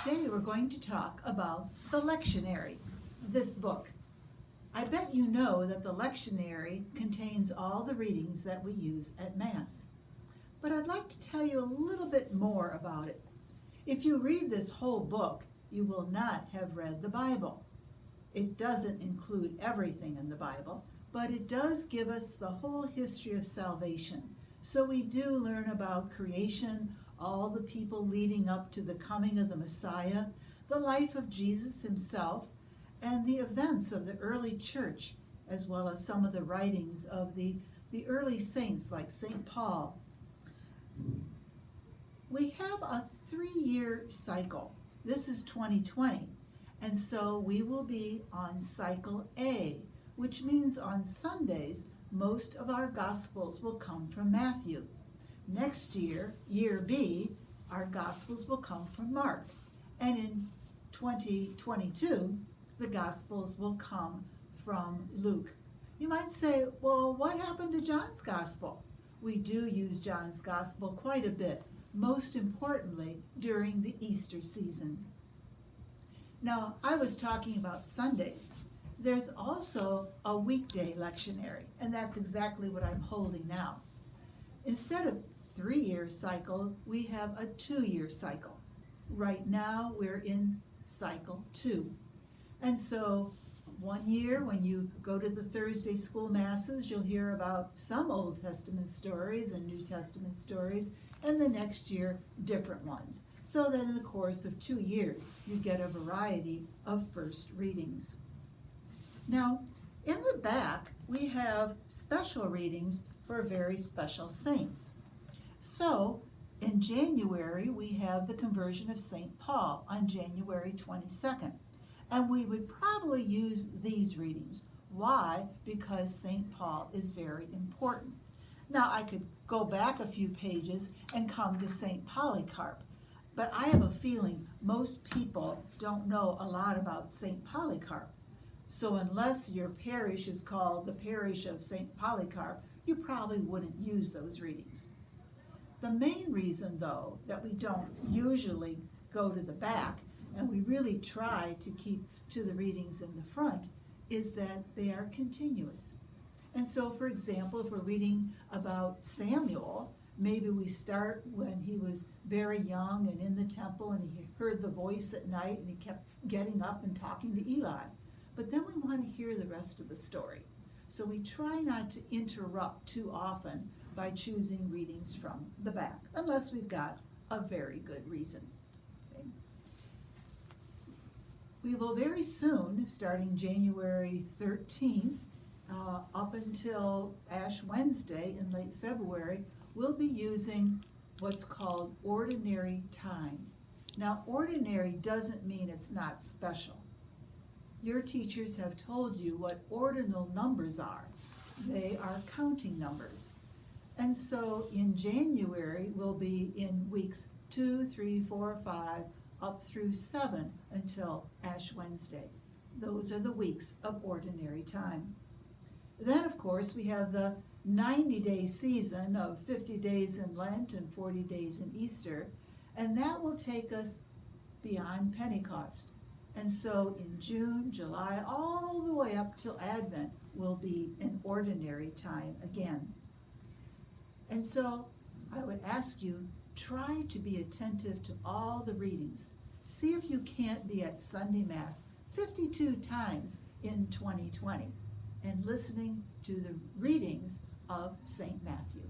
Today we're going to talk about the Lectionary, this book. I bet you know that the Lectionary contains all the readings that we use at Mass. But I'd like to tell you a little bit more about it. If you read this whole book, you will not have read the Bible. It doesn't include everything in the Bible, but it does give us the whole history of salvation. So we do learn about creation, all the people leading up to the coming of the Messiah, the life of Jesus himself, and the events of the early church, as well as some of the writings of the early saints like St. Paul. We have a 3-year cycle. This is 2020, and so we will be on cycle A, which means on Sundays, most of our Gospels will come from Matthew. Next year, year B, our Gospels will come from Mark. And in 2022, the Gospels will come from Luke. You might say, well, what happened to John's Gospel? We do use John's Gospel quite a bit, most importantly during the Easter season. Now, I was talking about Sundays. There's also a weekday lectionary, and that's exactly what I'm holding now. Instead of 3-year cycle, we have a 2-year cycle. Right now, we're in cycle 2. And so 1 year, when you go to the Thursday school masses, you'll hear about some Old Testament stories and New Testament stories, and the next year, different ones. So that in the course of 2 years, you get a variety of first readings. Now, in the back, we have special readings for very special saints. So, in January, we have the conversion of St. Paul on January 22nd. And we would probably use these readings. Why? Because St. Paul is very important. Now, I could go back a few pages and come to St. Polycarp, but I have a feeling most people don't know a lot about St. Polycarp. So unless your parish is called the parish of St. Polycarp, you probably wouldn't use those readings. The main reason, though, that we don't usually go to the back, and we really try to keep to the readings in the front, is that they are continuous. And so, for example, if we're reading about Samuel, maybe we start when he was very young and in the temple and he heard the voice at night and he kept getting up and talking to Eli. But then we want to hear the rest of the story. So we try not to interrupt too often by choosing readings from the back, unless we've got a very good reason. Okay. We will very soon, starting January 13th, up until Ash Wednesday in late February, we'll be using what's called ordinary time. Now, ordinary doesn't mean it's not special. Your teachers have told you what ordinal numbers are. They are counting numbers. And so in January, we'll be in weeks 2, 3, 4, 5, up through 7 until Ash Wednesday. Those are the weeks of ordinary time. Then, of course, we have the 90-day season of 50 days in Lent and 40 days in Easter, and that will take us beyond Pentecost. And so in June, July, all the way up till Advent will be in ordinary time again. And so I would ask you, try to be attentive to all the readings. See if you can't be at Sunday Mass 52 times in 2020 and listening to the readings of St. Matthew.